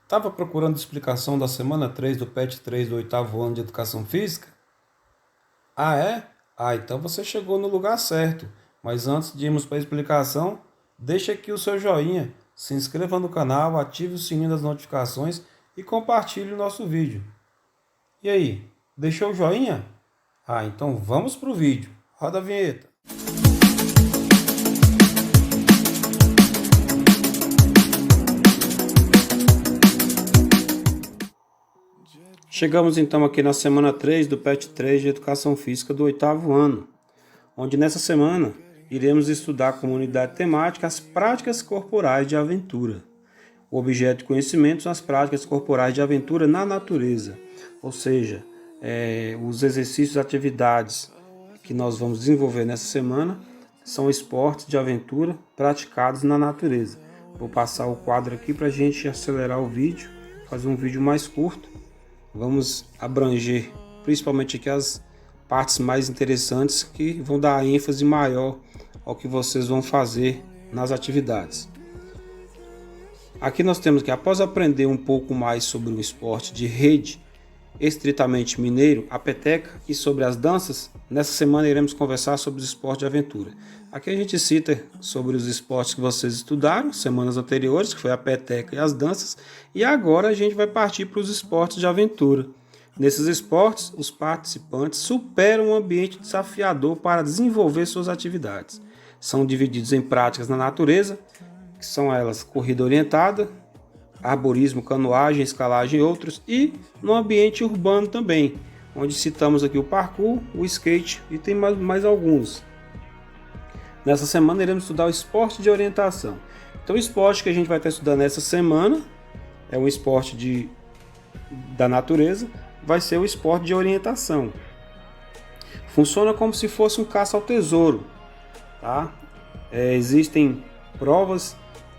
Estava procurando explicação da semana 3 do PET 3 do oitavo ano de Educação Física? Ah, é? Então você chegou no lugar certo. Mas antes de irmos para a explicação, deixe aqui o seu joinha, se inscreva no canal, ative o sininho das notificações e compartilhe o nosso vídeo. E aí, deixou o joinha? Então vamos para o vídeo. Roda a vinheta. Chegamos então aqui na semana 3 do PET 3 de Educação Física do oitavo ano, onde nessa semana iremos estudar como unidade temática as práticas corporais de aventura. O objeto de conhecimento são as práticas corporais de aventura na natureza, ou seja, os exercícios e atividades que nós vamos desenvolver nessa semana são esportes de aventura praticados na natureza. Vou passar o quadro aqui para a gente acelerar o vídeo, fazer um vídeo mais curto. Vamos abranger principalmente aqui as partes mais interessantes que vão dar ênfase maior ao que vocês vão fazer nas atividades. Aqui nós temos que, após aprender um pouco mais sobre o esporte de rede estritamente mineiro, a peteca, e sobre as danças, nessa semana iremos conversar sobre os esportes de aventura. Aqui a gente cita sobre os esportes que vocês estudaram semanas anteriores, que foi a peteca e as danças, e agora a gente vai partir para os esportes de aventura. Nesses esportes, os participantes superam um ambiente desafiador para desenvolver suas atividades. São divididos em práticas na natureza, que são elas corrida orientada, arborismo, canoagem, escalagem e outros, e no ambiente urbano também, onde citamos aqui o parkour, o skate e tem mais alguns. Nessa semana iremos estudar o esporte de orientação. Então o esporte que a gente vai estar estudando nessa semana é um esporte da natureza, vai ser o esporte de orientação. Funciona como se fosse um caça ao tesouro, tá? Existem provas.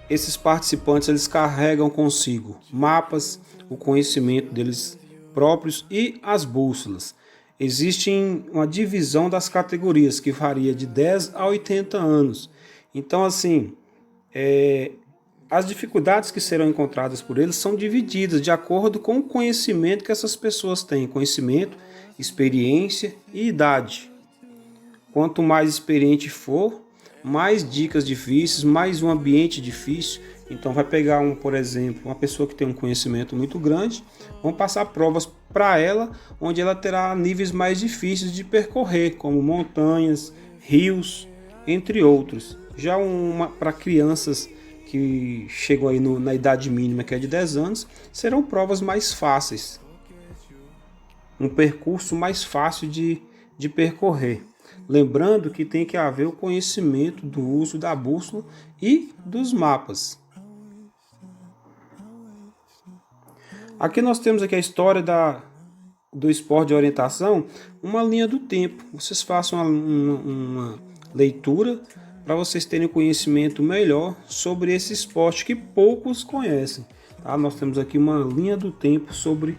Esses participantes eles carregam consigo mapas, o conhecimento deles próprios e as bússolas. Existe uma divisão das categorias que varia de 10 a 80 anos. Então, assim, as dificuldades que serão encontradas por eles são divididas de acordo com o conhecimento que essas pessoas têm. Conhecimento, experiência e idade. Quanto mais experiente for, mais dicas difíceis, mais um ambiente difícil. Então vai pegar, por exemplo, uma pessoa que tem um conhecimento muito grande, vão passar provas para ela, onde ela terá níveis mais difíceis de percorrer, como montanhas, rios, entre outros. Já para crianças que chegam aí na idade mínima, que é de 10 anos, serão provas mais fáceis. Um percurso mais fácil de percorrer. Lembrando que tem que haver o conhecimento do uso da bússola e dos mapas. Aqui nós temos aqui a história do esporte de orientação, uma linha do tempo. Vocês façam uma leitura para vocês terem conhecimento melhor sobre esse esporte que poucos conhecem. Tá? Nós temos aqui uma linha do tempo sobre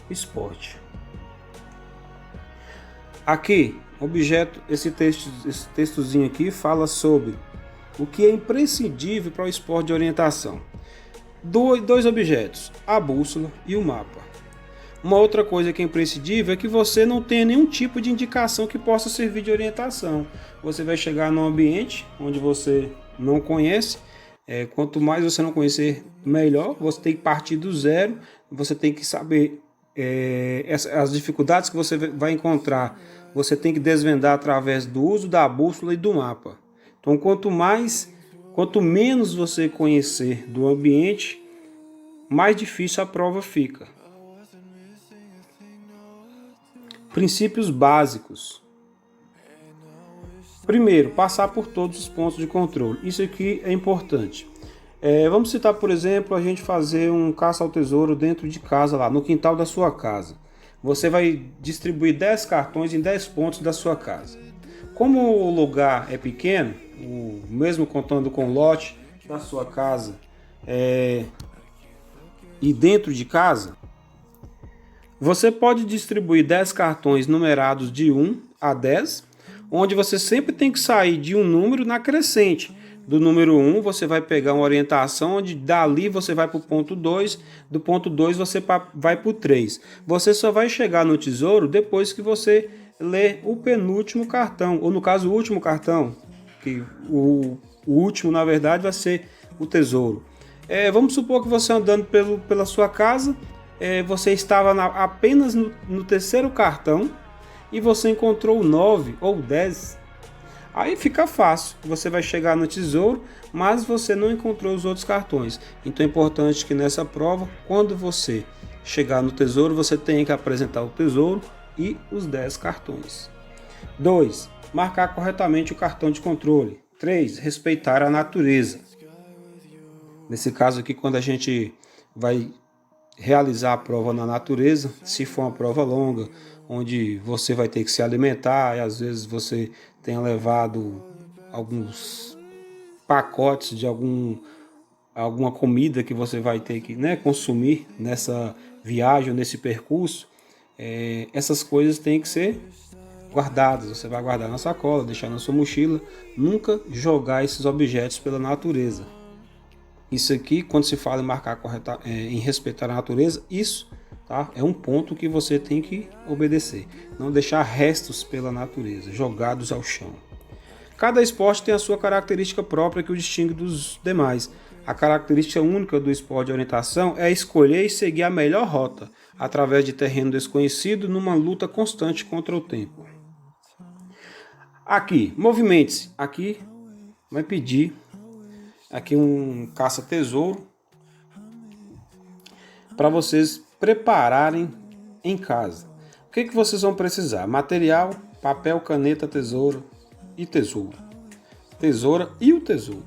o esporte. Aqui, esse textozinho aqui fala sobre o que é imprescindível para o esporte de orientação. Dois objetos, a bússola e o mapa. Uma outra coisa que é imprescindível é que você não tenha nenhum tipo de indicação que possa servir de orientação. Você vai chegar num ambiente onde você não conhece, quanto mais você não conhecer, melhor. Você tem que partir do zero, você tem que saber as dificuldades que você vai encontrar. Você tem que desvendar através do uso da bússola e do mapa. Então, quanto menos você conhecer do ambiente, mais difícil a prova fica. Princípios básicos. Primeiro, passar por todos os pontos de controle. Isso aqui é importante. Vamos citar, por exemplo, a gente fazer um caça ao tesouro dentro de casa, lá no quintal da sua casa. Você vai distribuir 10 cartões em 10 pontos da sua casa. Como o lugar é pequeno, mesmo contando com o lote da sua casa e dentro de casa, você pode distribuir 10 cartões numerados de 1 a 10, onde você sempre tem que sair de um número na crescente. do número 1, você vai pegar uma orientação, onde dali você vai para o ponto 2, do ponto 2 você vai para o 3. Você só vai chegar no tesouro depois que você ler o penúltimo cartão, ou no caso o último cartão, que o último na verdade vai ser o tesouro. Vamos supor que você andando pela sua casa, você estava apenas no terceiro cartão e você encontrou 9 ou 10. Aí fica fácil, você vai chegar no tesouro, mas você não encontrou os outros cartões. Então é importante que nessa prova, quando você chegar no tesouro, você tenha que apresentar o tesouro e os 10 cartões. 2. Marcar corretamente o cartão de controle. 3. Respeitar a natureza. Nesse caso aqui, quando a gente vai realizar a prova na natureza, se for uma prova longa, onde você vai ter que se alimentar e às vezes você tenha levado alguns pacotes de alguma comida que você vai ter que consumir nessa viagem, nesse percurso, essas coisas têm que ser guardadas. Você vai guardar na sacola, deixar na sua mochila, nunca jogar esses objetos pela natureza. Isso aqui, quando se fala em marcar em respeitar a natureza, isso, tá, é um ponto que você tem que obedecer. Não deixar restos pela natureza, jogados ao chão. Cada esporte tem a sua característica própria que o distingue dos demais. A característica única do esporte de orientação é escolher e seguir a melhor rota, através de terreno desconhecido, numa luta constante contra o tempo. Aqui, movimente-se. Aqui vai pedir aqui um caça-tesouro para vocês prepararem em casa. O que vocês vão precisar? Material, papel, caneta, tesoura e tesouro. Tesoura e o tesouro.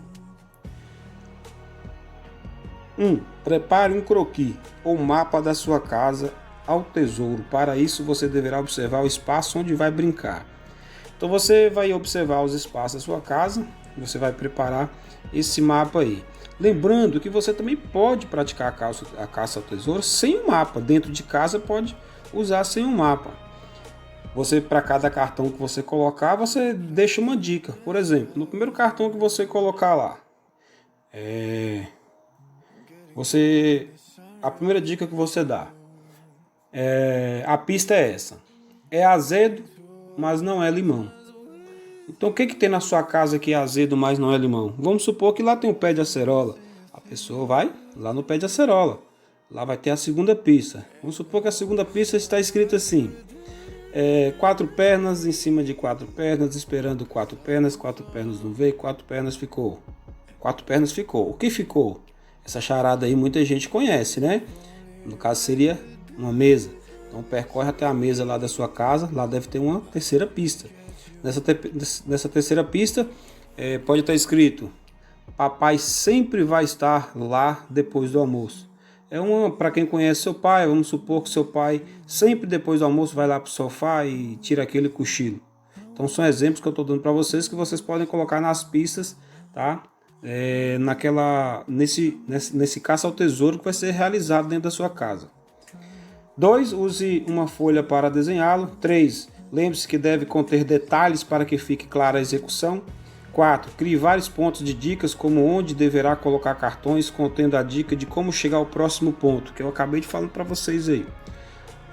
1. Prepare um croquis ou mapa da sua casa ao tesouro. Para isso, você deverá observar o espaço onde vai brincar. Então, você vai observar os espaços da sua casa, você vai preparar esse mapa aí. Lembrando que você também pode praticar a caça ao tesouro sem um mapa. Dentro de casa pode usar sem um mapa. Você, para cada cartão que você colocar, você deixa uma dica. Por exemplo, no primeiro cartão que você colocar lá, a primeira dica que você dá, a pista é essa. É azedo, mas não é limão. Então o que tem na sua casa que é azedo, mas não é limão? Vamos supor que lá tem um pé de acerola. A pessoa vai lá no pé de acerola. Lá vai ter a segunda pista. Vamos supor que a segunda pista está escrita assim: 4 pernas em cima de 4 pernas, esperando 4 pernas não veio, 4 pernas ficou. 4 pernas ficou. O que ficou? Essa charada aí muita gente conhece, né? No caso seria uma mesa. Então percorre até a mesa lá da sua casa, lá deve ter uma terceira pista. Nessa terceira pista pode estar escrito: papai sempre vai estar lá depois do almoço. Para quem conhece seu pai, vamos supor que seu pai sempre depois do almoço vai lá para o sofá e tira aquele cochilo. Então são exemplos que eu estou dando para vocês que vocês podem colocar nas pistas, tá? Nesse caça ao tesouro que vai ser realizado dentro da sua casa. 2. Use uma folha para desenhá-lo. 3. Lembre-se que deve conter detalhes para que fique clara a execução. 4. Crie vários pontos de dicas, como onde deverá colocar cartões, contendo a dica de como chegar ao próximo ponto, que eu acabei de falar para vocês aí.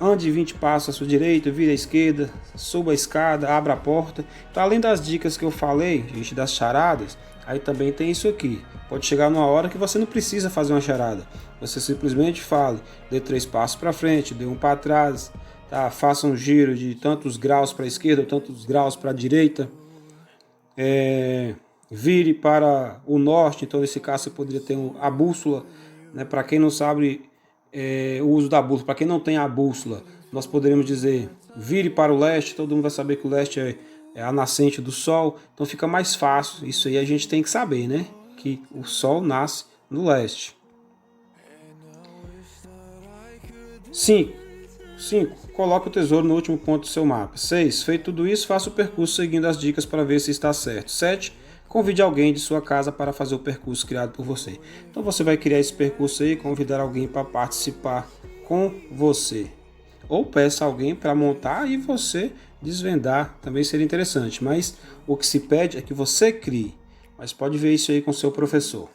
Ande 20 passos à sua direita, vire à esquerda, suba a escada, abra a porta. Então, além das dicas que eu falei, gente, das charadas, aí também tem isso aqui. Pode chegar numa hora que você não precisa fazer uma charada. Você simplesmente fale, dê 3 passos para frente, dê 1 para trás, tá? Faça um giro de tantos graus para a esquerda, tantos graus para a direita. Vire para o norte. Então, nesse caso, você poderia ter a bússola, né? Para quem não sabe o uso da bússola, para quem não tem a bússola, nós poderíamos dizer: vire para o leste. Todo mundo vai saber que o leste é a nascente do sol, então fica mais fácil. Isso aí a gente tem que saber, né? Que o sol nasce no leste. 5. Coloque o tesouro no último ponto do seu mapa. 6. Feito tudo isso, faça o percurso seguindo as dicas para ver se está certo. 7. Convide alguém de sua casa para fazer o percurso criado por você. Então você vai criar esse percurso aí, convidar alguém para participar com você. Ou peça alguém para montar e você desvendar, também seria interessante. Mas o que se pede é que você crie. mas pode ver isso aí com seu professor.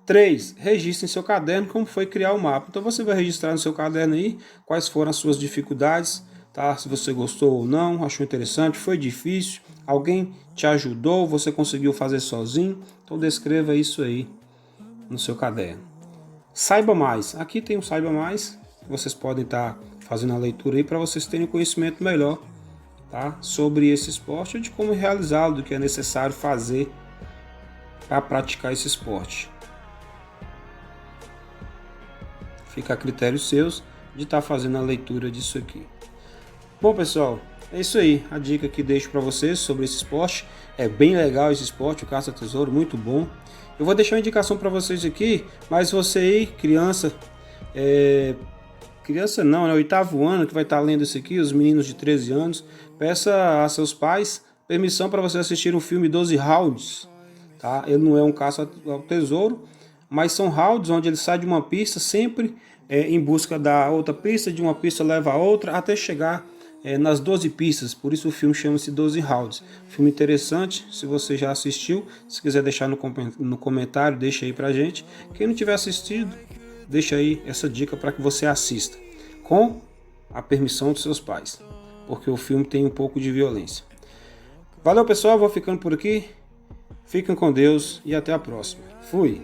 3. Registre em seu caderno como foi criar o mapa. Então você vai registrar no seu caderno aí quais foram as suas dificuldades, tá? Se você gostou ou não, achou interessante, foi difícil, alguém te ajudou, você conseguiu fazer sozinho. Então descreva isso aí no seu caderno. Saiba mais. Aqui tem um Saiba Mais. Vocês podem estar fazendo a leitura aí para vocês terem um conhecimento melhor, tá? Sobre esse esporte, de como realizá-lo, do que é necessário fazer para praticar esse esporte. Fica a critérios seus de estar fazendo a leitura disso aqui. Bom, pessoal, é isso aí. A dica que deixo para vocês sobre esse esporte. É bem legal esse esporte, o caça-tesouro, muito bom. Eu vou deixar uma indicação para vocês aqui, mas você aí, criança, criança não, né? Oitavo ano, que vai estar lendo isso aqui, os meninos de 13 anos, peça a seus pais permissão para você assistir um filme 12 rounds, tá? Ele não é um caça ao tesouro, mas são rounds onde ele sai de uma pista sempre em busca da outra pista, de uma pista leva a outra, até chegar nas 12 pistas, por isso o filme chama-se 12 rounds. Filme interessante, se você já assistiu, se quiser deixar no comentário, deixa aí pra gente. Quem não tiver assistido, deixa aí essa dica para que você assista, com a permissão dos seus pais, porque o filme tem um pouco de violência. Valeu, pessoal, vou ficando por aqui, fiquem com Deus e até a próxima. Fui!